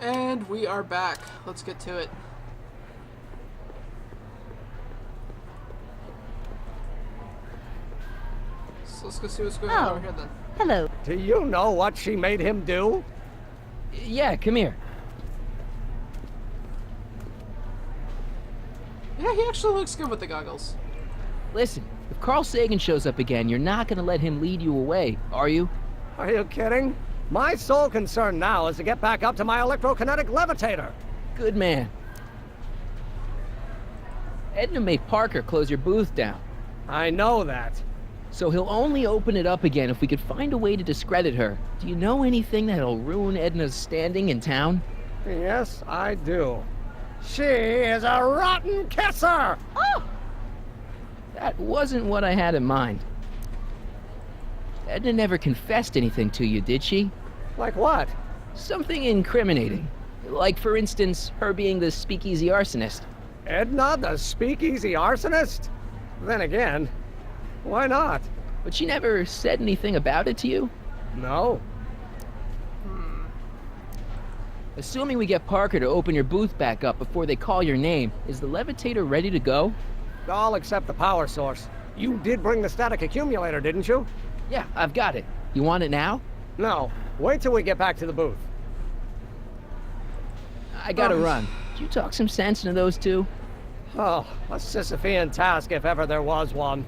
And we are back. Let's get to it. So let's go see what's going on over here then. Hello. Do you know what she made him do? Yeah, come here. Yeah, he actually looks good with the goggles. Listen, if Carl Sagan shows up again, you're not gonna let him lead you away, are you? Are you kidding? My sole concern now is to get back up to my electrokinetic levitator. Good man. Edna made Parker close your booth down. I know that. So he'll only open it up again if we could find a way to discredit her. Do you know anything that'll ruin Edna's standing in town? Yes, I do. She is a rotten kisser! Oh! That wasn't what I had in mind. Edna never confessed anything to you, did she? Like what? Something incriminating. Like, for instance, her being the speakeasy arsonist. Edna, the speakeasy arsonist? Then again, why not? But she never said anything about it to you? No. Assuming we get Parker to open your booth back up before they call your name, is the levitator ready to go? I'll accept the power source. You did bring the static accumulator, didn't you? Yeah, I've got it. You want it now? No. Wait till we get back to the booth. I gotta run. Did you talk some sense into those two? Oh, a Sisyphean task if ever there was one.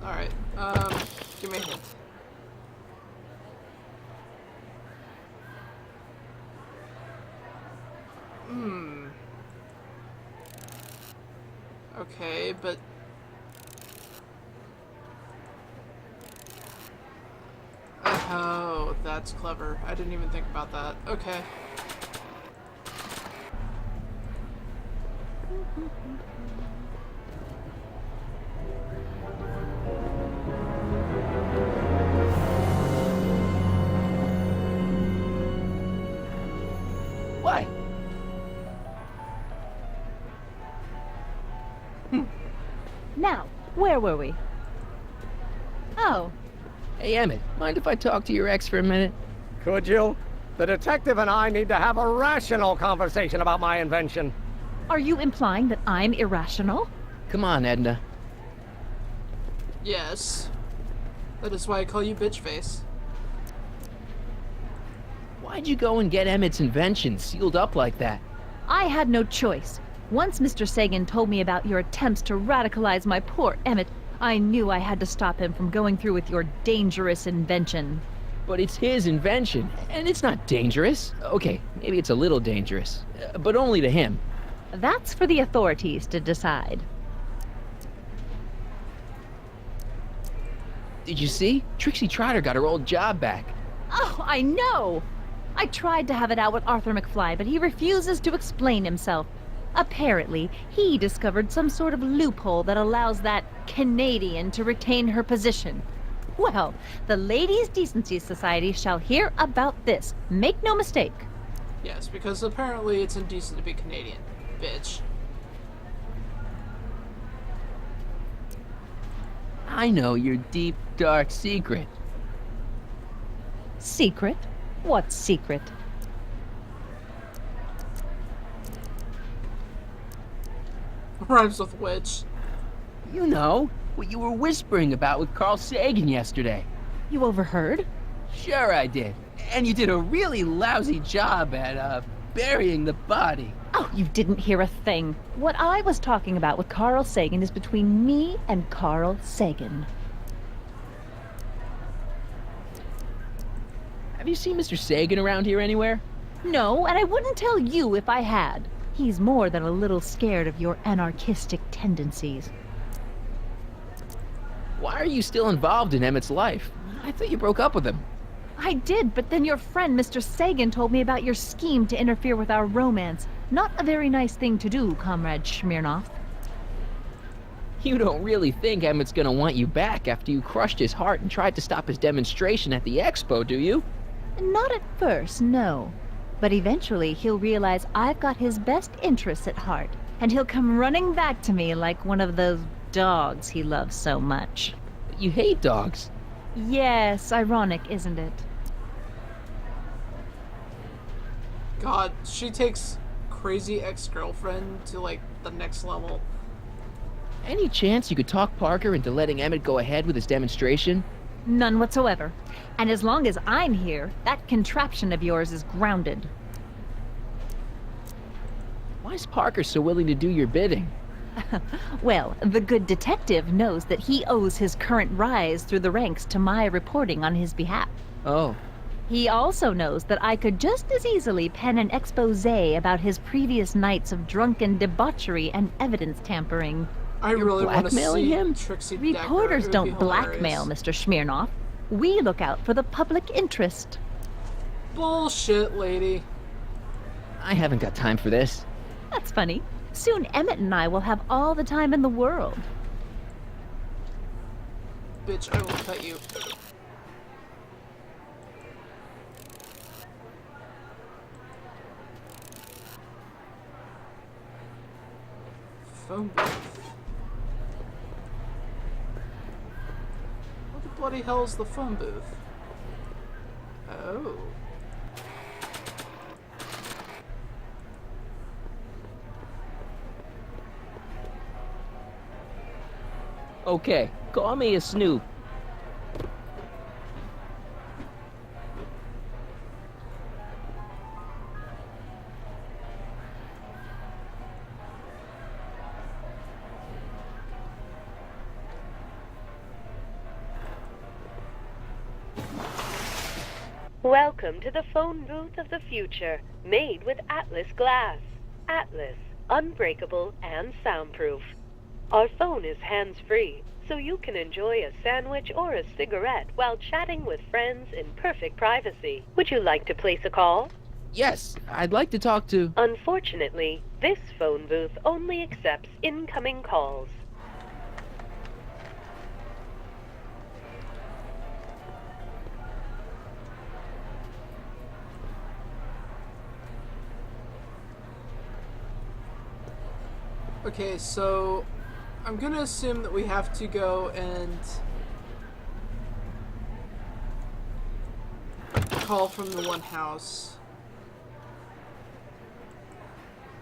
Alright, give me a hint. Okay, but... Oh, that's clever. I didn't even think about that. Okay. Why? Now, where were we? Oh, Hey, Emmett, mind if I talk to your ex for a minute? Could you? The detective and I need to have a rational conversation about my invention. are you implying that I'm irrational? Come on, Edna. Yes. That is why I call you bitch face. Why'd you go and get Emmett's invention sealed up like that? I had no choice. Once Mr. Sagan told me about your attempts to radicalize my poor Emmett, I knew I had to stop him from going through with your dangerous invention. But it's his invention, and it's not dangerous. Okay, maybe it's a little dangerous, but only to him. That's for the authorities to decide. Did you see? Trixie Trotter got her old job back. Oh, I know! I tried to have it out with Arthur McFly, but he refuses to explain himself. Apparently, he discovered some sort of loophole that allows that Canadian to retain her position. Well, the Ladies' Decency Society shall hear about this. Make no mistake. Yes, because apparently it's indecent to be Canadian. Bitch. I know your deep, dark secret. Secret? What secret? Rhymes with witch. You know, what you were whispering about with Carl Sagan yesterday. You overheard? Sure I did. And you did a really lousy job at, burying the body. Oh, you didn't hear a thing. What I was talking about with Carl Sagan is between me and Carl Sagan. Have you seen Mr. Sagan around here anywhere? No, and I wouldn't tell you if I had. He's more than a little scared of your anarchistic tendencies. Why are you still involved in Emmett's life? I thought you broke up with him. I did, but then your friend Mr. Sagan told me about your scheme to interfere with our romance. Not a very nice thing to do, Comrade Smirnoff. You don't really think Emmett's gonna want you back after you crushed his heart and tried to stop his demonstration at the expo, do you? Not at first, no. But eventually he'll realize I've got his best interests at heart, and he'll come running back to me like one of those dogs he loves so much. You hate dogs. Yes, ironic, isn't it? God, she takes crazy ex-girlfriend to, like, the next level. Any chance you could talk Parker into letting Emmett go ahead with his demonstration? None whatsoever. And as long as I'm here, that contraption of yours is grounded. Why is Parker so willing to do your bidding? Well, the good detective knows that he owes his current rise through the ranks to my reporting on his behalf. Oh. He also knows that I could just as easily pen an exposé about his previous nights of drunken debauchery and evidence tampering. I really want to blackmailing see him? Trixie Decker. Reporters It would don't be hilarious. blackmail, Mr. Smirnoff. We look out for the public interest. Bullshit, lady. I haven't got time for this. That's funny. Soon Emmett and I will have all the time in the world. Bitch, I will cut you. Phone booth. What the bloody hell is the phone booth? Oh. Okay, call me a snoop. Welcome to the phone booth of the future, made with Atlas glass. Atlas, unbreakable and soundproof. Our phone is hands-free, so you can enjoy a sandwich or a cigarette while chatting with friends in perfect privacy. Would you like to place a call? Yes, I'd like to talk to... Unfortunately, this phone booth only accepts incoming calls. Okay, so I'm gonna assume that we have to go and call from the one house.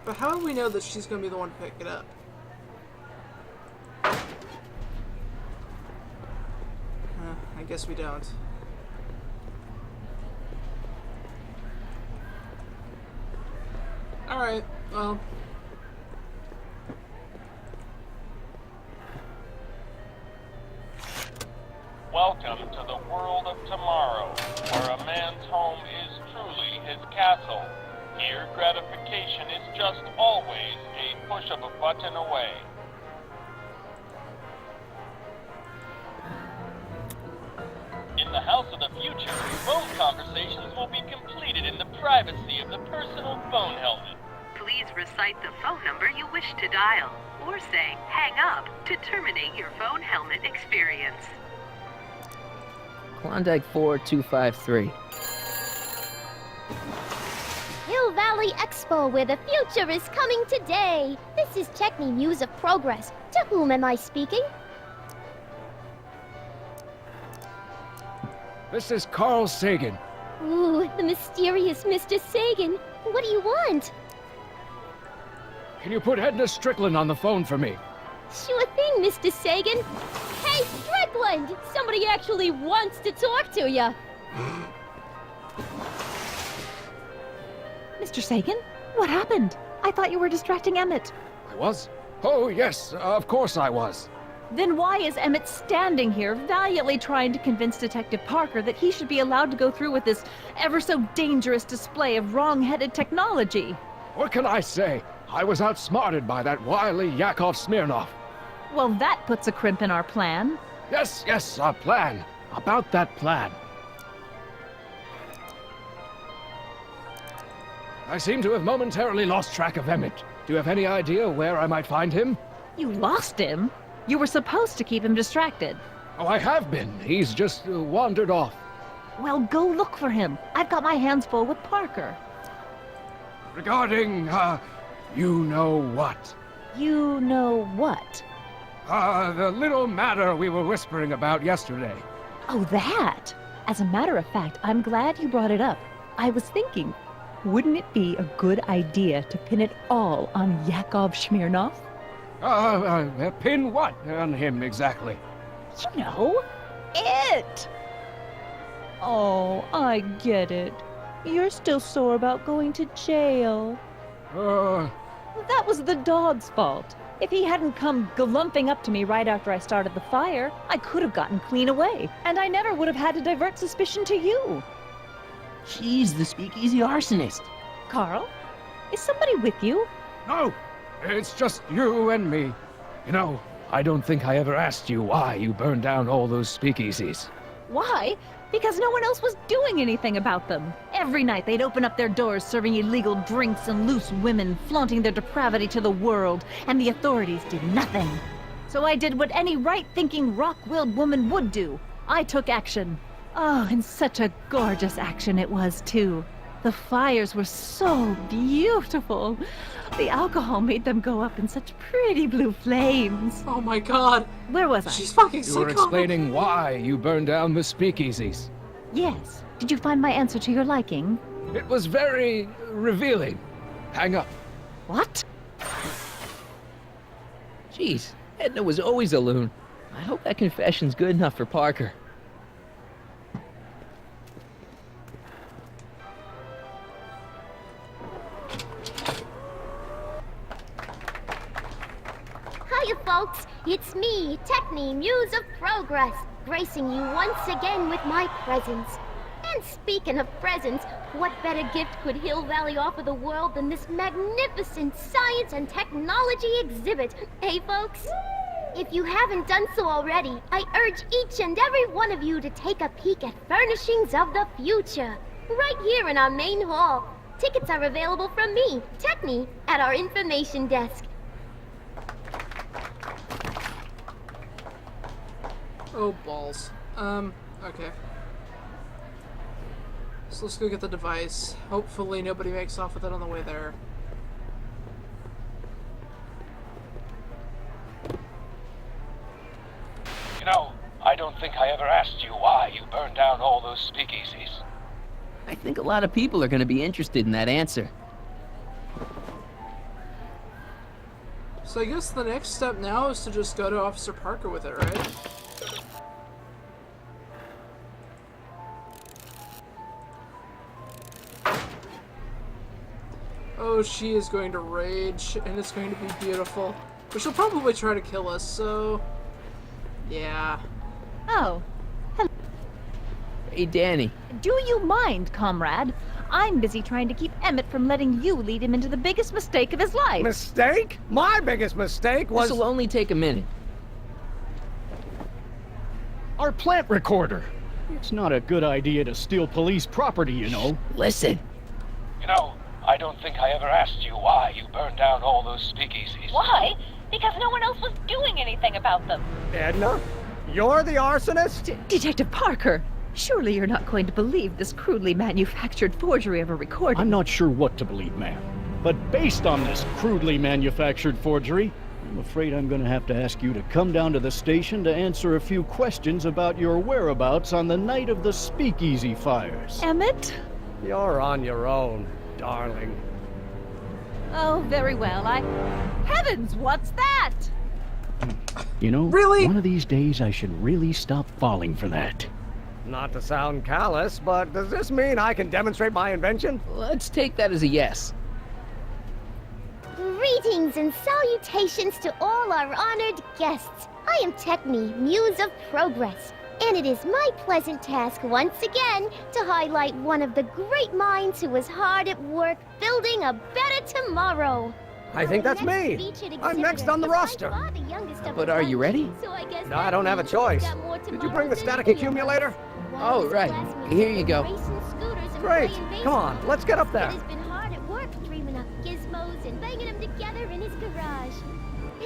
But how do we know that she's gonna be the one to pick it up? I guess we don't. Alright, well. Welcome to the world of tomorrow, where a man's home is truly his castle. Here, gratification is just always a push of a button away. In the house of the future, phone conversations will be completed in the privacy of the personal phone helmet. Please recite the phone number you wish to dial, or say hang up to terminate your phone helmet experience. Klondike 4253. Hill Valley Expo, where the future is coming today. This is Techni News of Progress. To whom am I speaking? This is Carl Sagan. Ooh, the mysterious Mr. Sagan. What do you want? Can you put Edna Strickland on the phone for me? Sure thing, Mr. Sagan. Hey, Strickland! Somebody actually wants to talk to you. Mr. Sagan? What happened? I thought you were distracting Emmett. I was? Oh, yes, of course I was. Then why is Emmett standing here, valiantly trying to convince Detective Parker that he should be allowed to go through with this ever so dangerous display of wrong-headed technology? What can I say? I was outsmarted by that wily Yakov Smirnoff. Well, that puts a crimp in our plan. Yes, our plan. About that plan. I seem to have momentarily lost track of Emmett. Do you have any idea where I might find him? You lost him? You were supposed to keep him distracted. Oh, I have been. He's just wandered off. Well, go look for him. I've got my hands full with Parker. Regarding, you know what? You know what? The little matter we were whispering about yesterday. Oh, that! As a matter of fact, I'm glad you brought it up. I was thinking, Wouldn't it be a good idea to pin it all on Yakov Smirnov? Pin what on him exactly? You know, it! Oh, I get it. You're still sore about going to jail. That was the dog's fault. If he hadn't come glumping up to me right after I started the fire, I could have gotten clean away, and I never would have had to divert suspicion to you. She's the speakeasy arsonist. Carl, is somebody with you? No, it's just you and me. You know, I don't think I ever asked you why you burned down all those speakeasies. Why? Because no one else was doing anything about them. Every night they'd open up their doors serving illegal drinks and loose women, flaunting their depravity to the world, and the authorities did nothing. So I did what any right-thinking, rock-willed woman would do. I took action. Oh, and such a gorgeous action it was, too. The fires were so beautiful. The alcohol made them go up in such pretty blue flames. Oh my god. Where was I? She's fucking You were psychotic. explaining why you burned down the speakeasies. Yes. Did you find my answer to your liking? It was very revealing. Hang up. What? Jeez, Edna was always a loon. I hope that confession's good enough for Parker. Hiya, folks. It's me, Techni, Muse of Progress, gracing you once again with my presence. And speaking of presents, what better gift could Hill Valley offer the world than this magnificent science and technology exhibit? Hey, folks? If you haven't done so already, I urge each and every one of you to take a peek at Furnishings of the Future, right here in our main hall. Tickets are available from me, Techni, at our information desk. Oh, balls. Okay. So let's go get the device. Hopefully nobody makes off with it on the way there. You know, I don't think I ever asked you why you burned down all those speakeasies. I think a lot of people are going to be interested in that answer. So I guess the next step now is to just go to Officer Parker with it, right? Oh, she is going to rage, and it's going to be beautiful. But she'll probably try to kill us, so... yeah. Oh, Hey, Danny. do you mind, comrade? I'm busy trying to keep Emmett from letting you lead him into the biggest mistake of his life. Mistake? My biggest mistake was... This'll only take a minute. Our plant recorder. It's not a good idea to steal police property, you know. Listen. You know, I don't think I ever asked you why you burned down all those speakeasies. Why? Because no one else was doing anything about them. Edna? You're the arsonist? Detective Parker, surely you're not going to believe this crudely manufactured forgery of a recording. I'm not sure what to believe, ma'am. But based on this crudely manufactured forgery, I'm afraid I'm going to have to ask you to come down to the station to answer a few questions about your whereabouts on the night of the speakeasy fires. Emmett? You're on your own, darling. Oh, very well. Heavens, what's that? You know, Really? one of these days I should really stop falling for that. Not to sound callous, but does this mean I can demonstrate my invention? Let's take that as a yes. Greetings and salutations to all our honored guests. I am Techni, Muse of Progress, and it is my pleasant task once again to highlight one of the great minds who was hard at work building a better tomorrow. I think that's me. I'm next on the roster. But are you ready? No, I don't have a choice. Did you bring the static accumulator? Oh, right. Here you go. Great. Come on, let's get up there. Has been hard at work dreaming up gizmos and banging them together in his garage.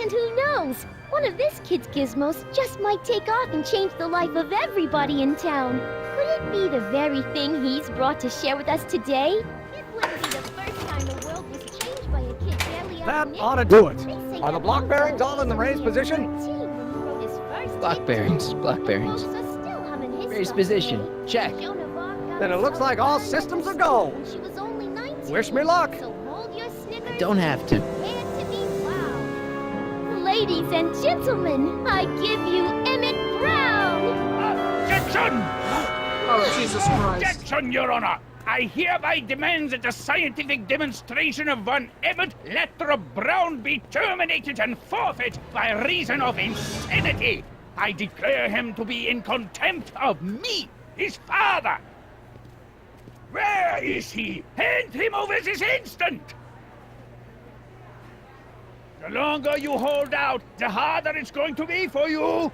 And who knows? One of this kid's gizmos just might take off and change the life of everybody in town. Could it be the very thing he's brought to share with us today? It wouldn't be the first time the world was changed by a kid barely That out ought to do it. Are the block bearings all in the raised position? Block bearings, block bearings. Raised position. Check. Then it looks like all systems are go. She was only 19. Wish me luck. So hold your Snickers. Don't have to. Prepare to be wowed. Ladies and gentlemen, I give you Emmett Brown. Objection! Oh, Jesus Christ. Objection, Your Honor! I hereby demand that the scientific demonstration of one Emmett Lathrop Brown be terminated and forfeit by reason of insanity. I declare him to be in contempt of me, his father. Where is he? Hand him over this instant! The longer you hold out, the harder it's going to be for you.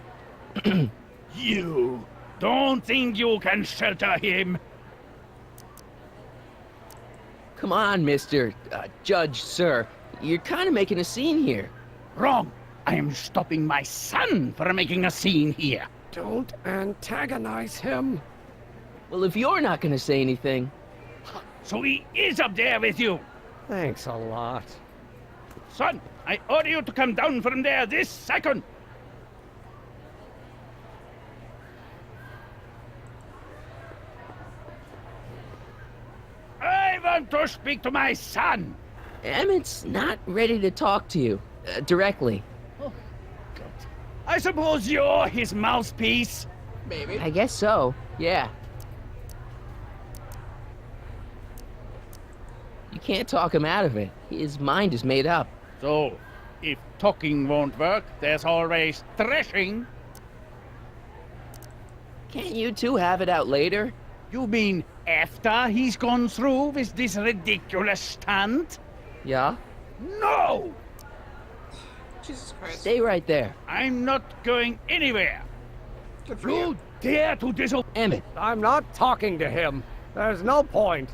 You don't think you can shelter him? Come on, Mr. Judge, sir. You're kind of making a scene here. Wrong. I am stopping my son from making a scene here. Don't antagonize him. Well, if you're not going to say anything... So he is up there with you. Thanks a lot. Son, I order you to come down from there this second. I want to speak to my son. Emmett's not ready to talk to you, directly. Oh, God. I suppose you're his mouthpiece. Maybe. I guess so, yeah. You can't talk him out of it. His mind is made up. So, if talking won't work, there's always threshing. Can't you two have it out later? You mean after he's gone through with this ridiculous stunt? Yeah? No! Jesus Christ. Stay right there. I'm not going anywhere. Good for You you. dare to disobey? Emmett, I'm not talking to him. There's no point.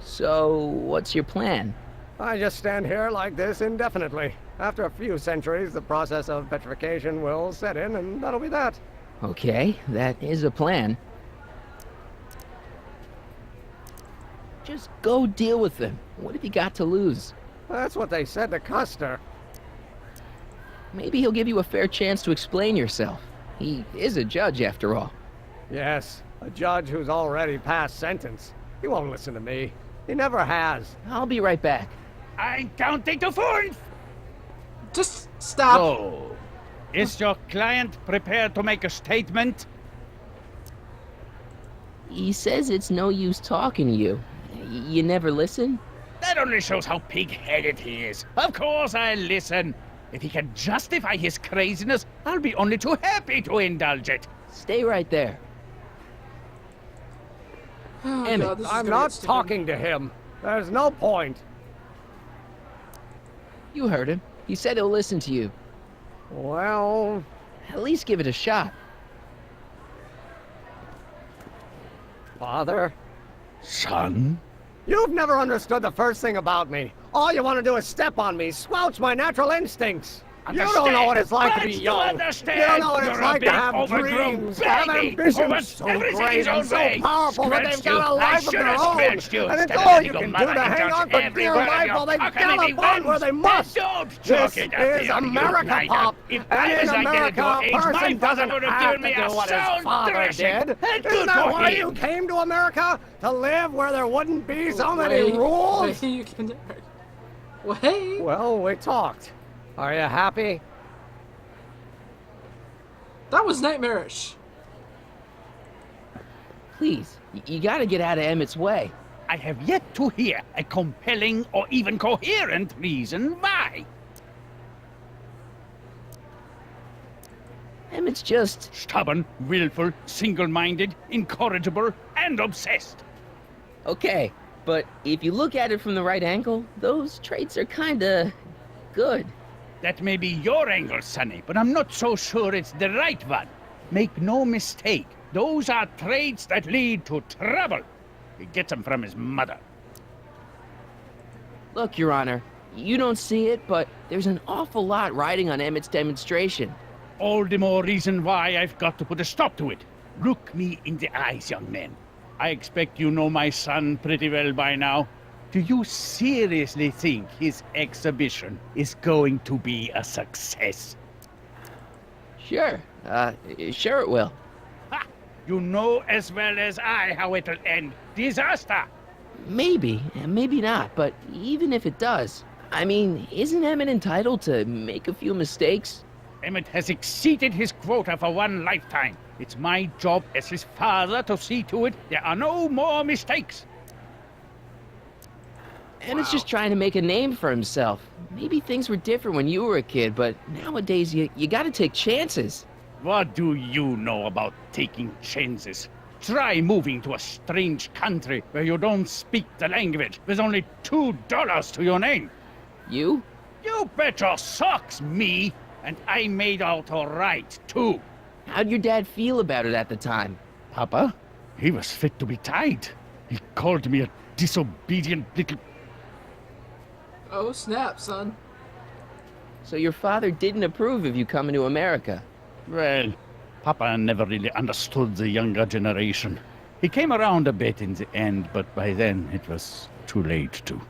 so what's your plan? I just stand here like this indefinitely. After a few centuries, the process of petrification will set in, and that'll be that. Okay, that is a plan. Just go deal with them. What have you got to lose? That's what they said to Custer. Maybe he'll give you a fair chance to explain yourself. He is a judge, after all. Yes, a judge who's already passed sentence. He won't listen to me. He never has. I'll be right back. I'm counting to 4. Just stop. So, is your client prepared to make a statement? He says it's no use talking to you. You never listen? That only shows how pig-headed he is. Of course I'll listen. If he can justify his craziness, I'll be only too happy to indulge it. Stay right there. Oh, Emmett, God, this is I'm gonna not get stupid. talking to him. There's no point. You heard him. He said he'll listen to you. Well, At least give it a shot. Father, Son? you've never understood the first thing about me. All you want to do is step on me, squelch my natural instincts. You don't know what it's like to be What's young. understand? You don't know what it's You're a like to big, have overgrown dreams, to have baby who ambitions wants so everything great his and own so way. powerful that they've Scratched you. got a I life of should their have own. scratched you And it's instead of all letting you your can do mother to hang indulge on for every dear word of life your while they cock-a-doodle gallop on where they buns. must. Don't This chuck it at is the America, United. Pop. If And I in was like America, your a age, my person father doesn't would have have given to me do a what his sound father thrashing. did. And Isn't good that for why him. you came to America? To live where there wouldn't be so many Wait, rules? wait, you can... Wait. Well, we talked. Are you happy? That was nightmarish. Please, you gotta get out of Emmett's way. I have yet to hear a compelling or even coherent reason why. Emmett's just... Stubborn, willful, single-minded, incorrigible, and obsessed. Okay, but if you look at it from the right angle, those traits are kinda... good. That may be your angle, Sonny, but I'm not so sure it's the right one. Make no mistake, those are traits that lead to trouble. He gets them from his mother. Look, Your Honor, you don't see it, but there's an awful lot riding on Emmett's demonstration. All the more reason why I've got to put a stop to it. Look me in the eyes, young man. I expect you know my son pretty well by now. Do you seriously think his exhibition is going to be a success? Sure, sure it will. Ha! You know as well as I how it'll end. Disaster! Maybe, and maybe not, but even if it does, I mean, isn't Emmett entitled to make a few mistakes? Emmett has exceeded his quota for one lifetime. It's my job as his father to see to it there are no more mistakes. Emmett's just trying to make a name for himself. Maybe things were different when you were a kid, but nowadays you gotta take chances. What do you know about taking chances? Try moving to a strange country where you don't speak the language with only $2 to your name. You? You bet your socks, me! And I made out all right, too. How'd your dad feel about it at the time? Papa? He was fit to be tied. He called me a disobedient little... Oh, snap, son. So your father didn't approve of you coming to America? Well, Papa never really understood the younger generation. He came around a bit in the end, but by then it was too late to.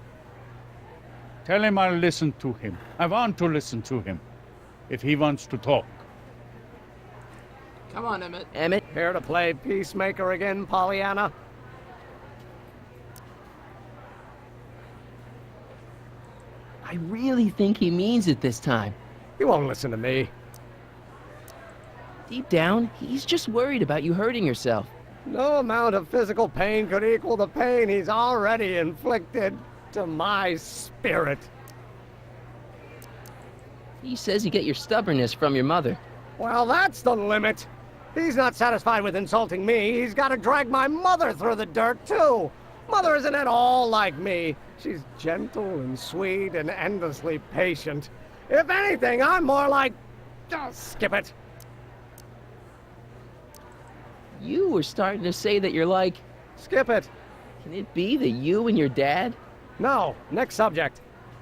Tell him I'll listen to him. I want to listen to him. If he wants to talk. Come on, Emmett. Emmett? Here to play peacemaker again, Pollyanna? I really think he means it this time. He won't listen to me. Deep down, he's just worried about you hurting yourself. No amount of physical pain could equal the pain he's already inflicted to my spirit. He says you get your stubbornness from your mother. Well, that's the limit. He's not satisfied with insulting me. He's got to drag my mother through the dirt, too. Mother isn't at all like me. She's gentle and sweet and endlessly patient. If anything, I'm more like... Oh, skip it. You were starting to say that you're like... Skip it. Can it be that you and your dad? No, next subject.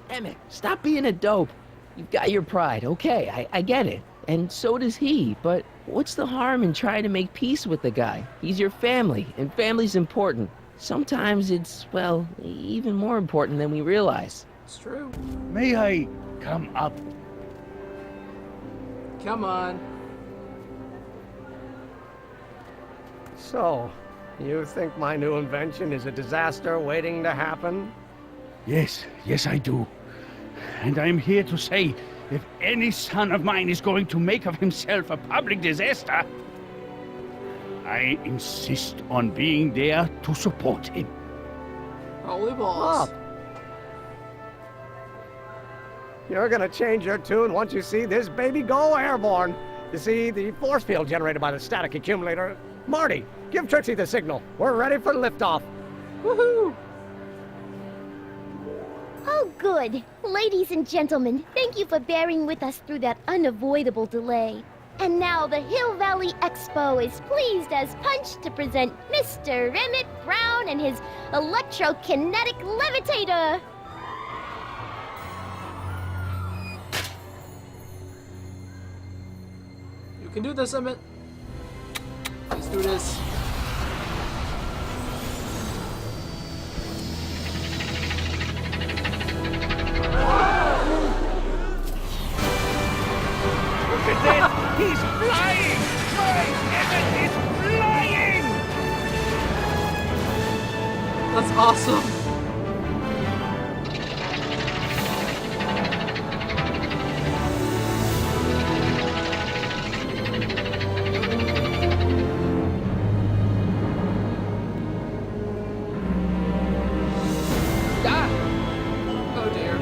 Emmett, stop being a dope. You've got your pride, okay, I get it. And so does he, but what's the harm in trying to make peace with the guy? He's your family, and family's important. Sometimes it's, well, even more important than we realize. It's true. May I come up? Come on. So, you think my new invention is a disaster waiting to happen? Yes, I do. And I'm here to say, if any son of mine is going to make of himself a public disaster, I insist on being there to support him. Holy balls. Up. You're gonna change your tune once you see this baby go airborne. You see, the force field generated by the static accumulator. Marty, give Trixie the signal. We're ready for liftoff. Woohoo! Oh, good. Ladies and gentlemen, thank you for bearing with us through that unavoidable delay. And now the Hill Valley Expo is pleased as punch to present Mr. Emmett Brown and his electrokinetic levitator. You can do this, Emmett. Let's do this. Look at that! He's flying! My Emmett is flying! That's awesome. Oh dear.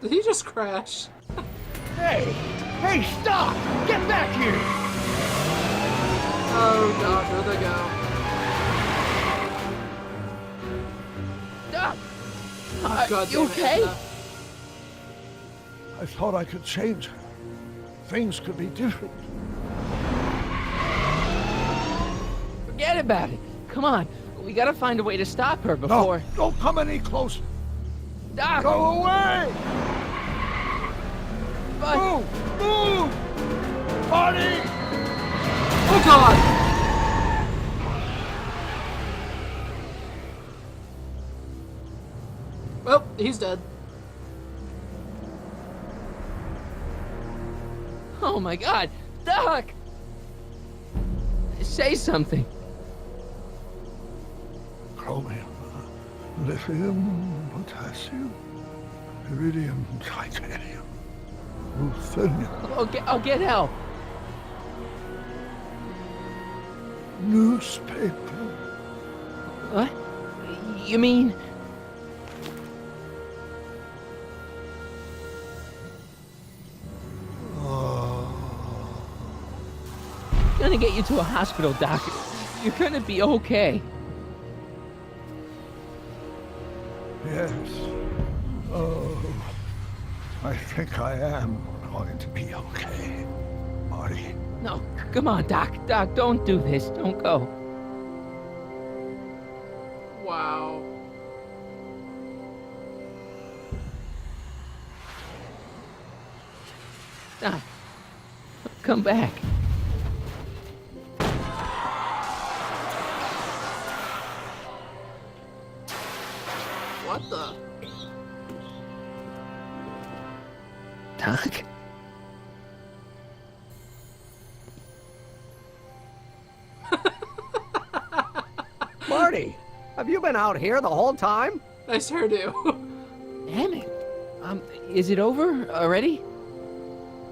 Did he just crash? Hey! Hey, stop! Get back here! Oh god, here they go. Doc! Oh, god You damn it, okay? Edna. I thought I could change. Things could be different. Forget about it. Come on, we gotta find a way to stop her before... No, don't come any closer. Doc! Go away! But... Move! Move! Marty! Oh god! He's dead. Oh my God, Doc! Say something. Chromium, lithium, potassium, iridium, titanium, ruthenium, I'll get help. newspaper. What? You mean? Gonna get you to a hospital, Doc. You're gonna be okay. Yes. Oh, I think I am going to be okay, Marty. No, come on, Doc. Doc, don't do this. Don't go. Wow. Doc, come back. What the? Doc? Marty, have you been out here the whole time? Nice hairdo. Damn it. Is it over already?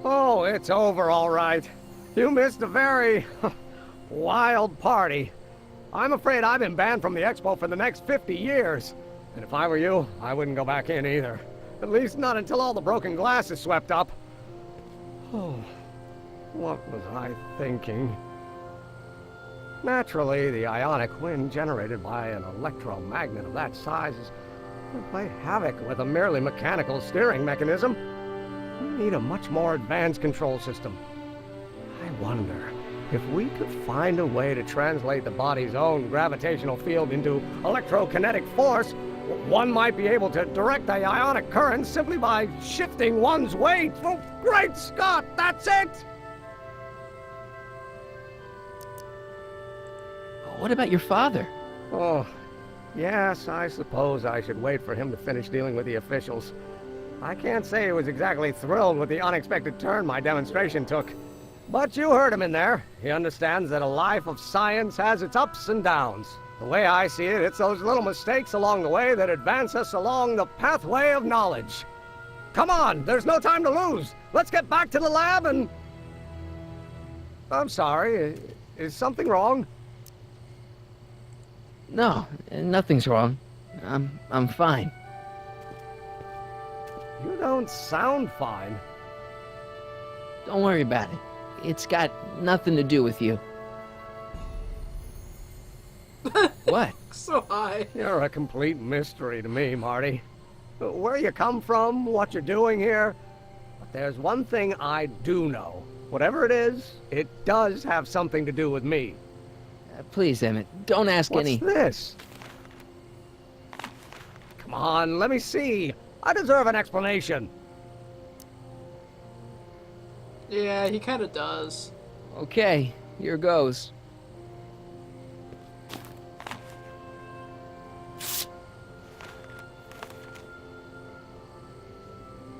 Oh, it's over all right. You missed a very wild party. I'm afraid I've been banned from the expo for the next 50 years. And if I were you, I wouldn't go back in either. At least not until all the broken glass is swept up. Oh, what was I thinking? Naturally, the ionic wind generated by an electromagnet of that size would play havoc with a merely mechanical steering mechanism. We need a much more advanced control system. I wonder if we could find a way to translate the body's own gravitational field into electrokinetic force. One might be able to direct the ionic current simply by shifting one's weight. Oh, great Scott, that's it! What about your father? Oh, yes, I suppose I should wait for him to finish dealing with the officials. I can't say he was exactly thrilled with the unexpected turn my demonstration took. But you heard him in there. He understands that a life of science has its ups and downs. The way I see it, it's those little mistakes along the way that advance us along the pathway of knowledge. Come on, there's no time to lose. Let's get back to the lab and... I'm sorry, is something wrong? No, nothing's wrong. I'm fine. You don't sound fine. Don't worry about it. It's got nothing to do with you. What? So high. You're a complete mystery to me, Marty. Where you come from, what you're doing here. But there's one thing I do know. Whatever it is, it does have something to do with me. Please, Emmett, don't ask any... What's this? Come on, let me see. I deserve an explanation. Yeah, he kind of does. Okay, here goes.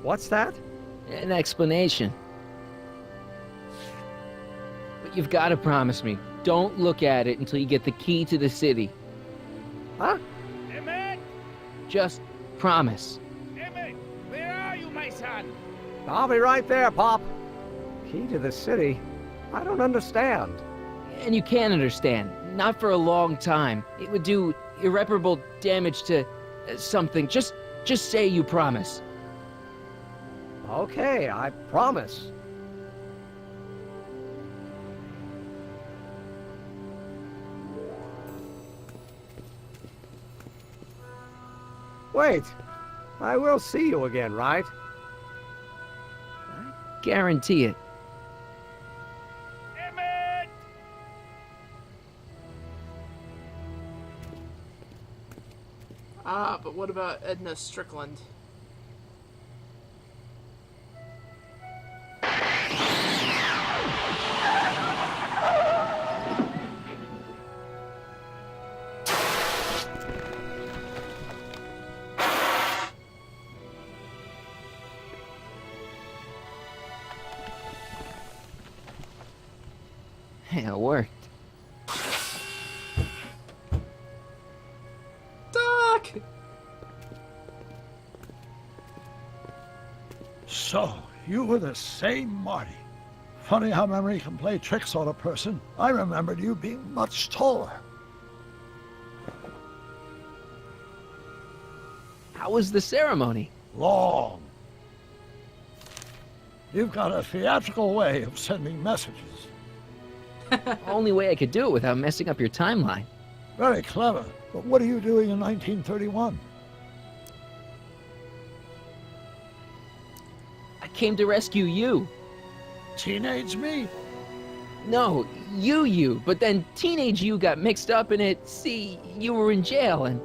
What's that? An explanation. But you've got to promise me, don't look at it until you get the key to the city. Huh? Emmett! Just promise. Emmett! Where are you, my son? I'll be right there, Pop. Key to the city? I don't understand. And you can understand. Not for a long time. It would do irreparable damage to something. Just say you promise. Okay, I promise. Wait, I will see you again, right? Guarantee it. Emmett! Ah, but what about Edna Strickland? Yeah, it worked. Doc! So, you were the same Marty. Funny how memory can play tricks on a person. I remembered you being much taller. How was the ceremony? Long. You've got a theatrical way of sending messages. Only way I could do it without messing up your timeline. Very clever. But what are you doing in 1931? I came to rescue you. Teenage me? No, you. But then teenage you got mixed up in it. See, you were in jail and...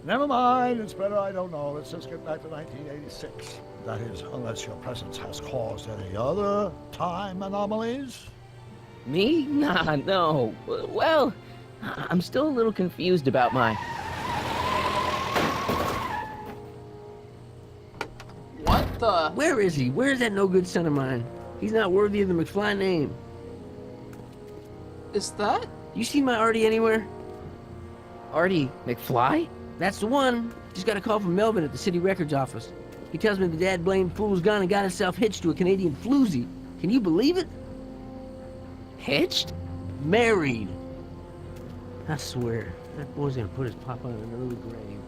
Never mind, it's better I don't know. Let's just get back to 1986. That is, unless your presence has caused any other time anomalies. Me? Nah, no. Well, I'm still a little confused about my... What the? Where is he? Where's that no good son of mine? He's not worthy of the McFly name. Is that? You see my Artie anywhere? Artie McFly? That's the one. Just got a call from Melvin at the city records office. He tells me the dad blamed fool's gone and got himself hitched to a Canadian floozy. Can you believe it? Hitched? Married. I swear, that boy's gonna put his papa in an early grave.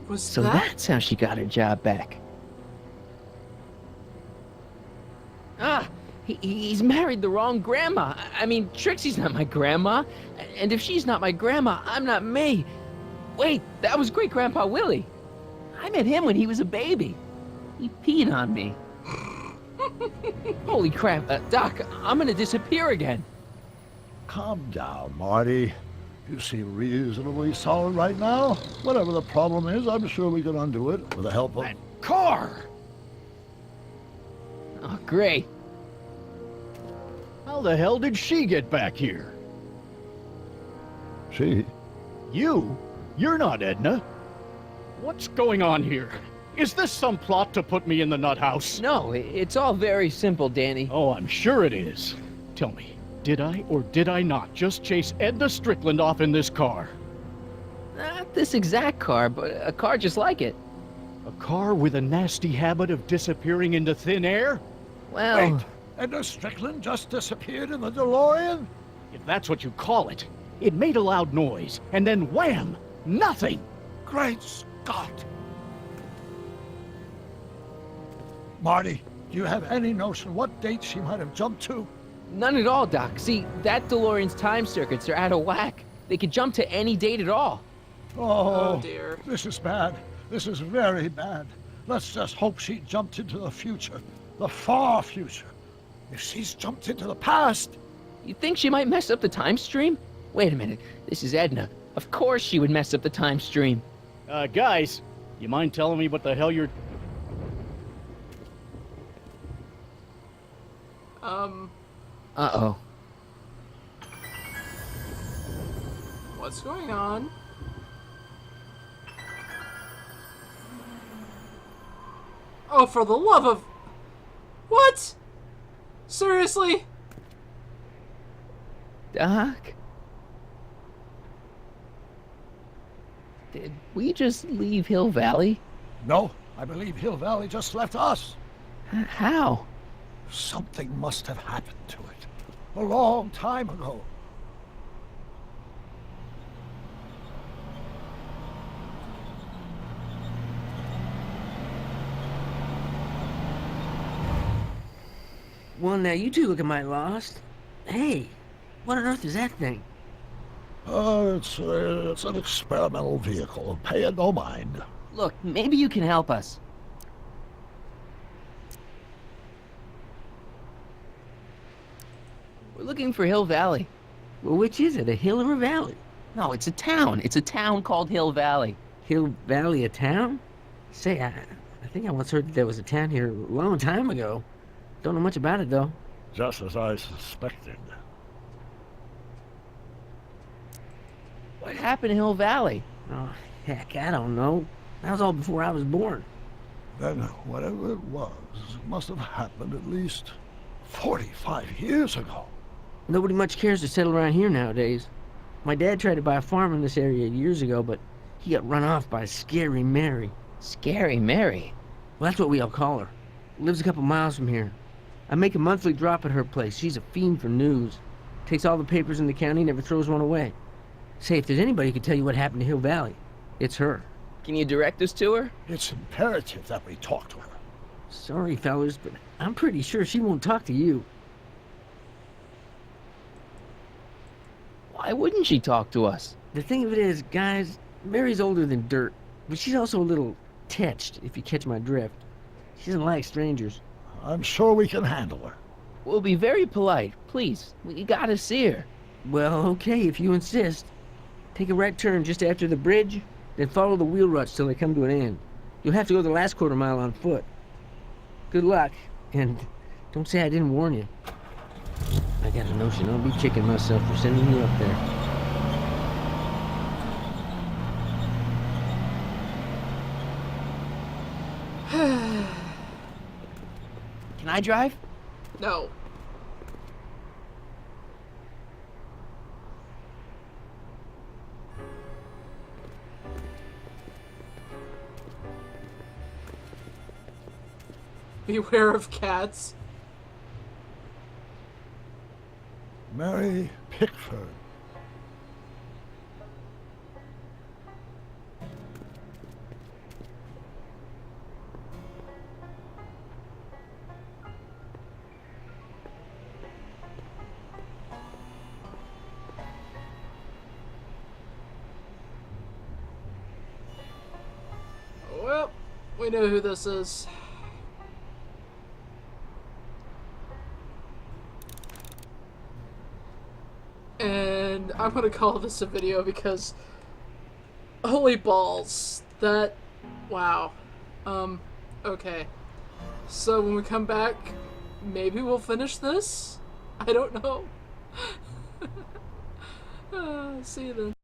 Was So that? that's how she got her job back. Ah, he's married the wrong grandma. I mean, Trixie's not my grandma. And if she's not my grandma, I'm not me. Wait, that was Great-Grandpa Willie. I met him when he was a baby. He peed on me. Holy crap, Doc, I'm gonna disappear again. Calm down, Marty. You seem reasonably solid right now. Whatever the problem is, I'm sure we can undo it with the help of... That car! Oh, great. How the hell did she get back here? She? You? You're not Edna. What's going on here? Is this some plot to put me in the nut house? No, it's all very simple, Danny. Oh, I'm sure it is. Tell me, did I or did I not just chase Edna Strickland off in this car? Not this exact car, but a car just like it. A car with a nasty habit of disappearing into thin air? Well... Wait! Edna Strickland just disappeared in the DeLorean? If that's what you call it. It made a loud noise, and then wham! Nothing! Great Scott! Marty, do you have any notion what date she might have jumped to? None at all, Doc. See, that DeLorean's time circuits are out of whack. They could jump to any date at all. Oh dear. This is bad. This is very bad. Let's just hope she jumped into the future. The far future. If she's jumped into the past... You think she might mess up the time stream? Wait a minute. This is Edna. Of course she would mess up the time stream. Guys, you mind telling me what the hell you're... Uh-oh. What's going on? Oh, for the love of... What? Seriously? Doc? Did we just leave Hill Valley? No, I believe Hill Valley just left us. How? Something must have happened to it. A long time ago. Well, now you two looking mighty lost. Hey, what on earth is that thing? It's an experimental vehicle. Pay it no mind. Look, maybe you can help us. We're looking for Hill Valley. Well, which is it, a hill or a valley? No, it's a town. It's a town called Hill Valley. Hill Valley, a town? Say, I think I once heard that there was a town here a long time ago. Don't know much about it, though. Just as I suspected. What happened to Hill Valley? Oh, heck, I don't know. That was all before I was born. Then whatever it was must have happened at least 45 years ago. Nobody much cares to settle around here nowadays. My dad tried to buy a farm in this area years ago, but he got run off by Scary Mary. Scary Mary. Well, that's what we all call her. Lives a couple miles from here. I make a monthly drop at her place. She's a fiend for news. Takes all the papers in the county, never throws one away. Say, if there's anybody who can tell you what happened to Hill Valley, it's her. Can you direct us to her? It's imperative that we talk to her. Sorry, fellas, but I'm pretty sure she won't talk to you. Why wouldn't she talk to us? The thing of it is, guys, Mary's older than dirt, but she's also a little tetched, if you catch my drift. She doesn't like strangers. I'm sure we can handle her. We'll be very polite. Please, we gotta see her. Well, okay, if you insist. Take a right turn just after the bridge, then follow the wheel ruts till they come to an end. You'll have to go the last quarter mile on foot. Good luck, and don't say I didn't warn you. I got a notion I'll be kicking myself for sending you up there. Can I drive? No. Beware of cats. Mary Pickford. Well, we know who this is. And I'm gonna call this a video because holy balls, that wow. Okay. So when we come back, maybe we'll finish this? I don't know. See you then.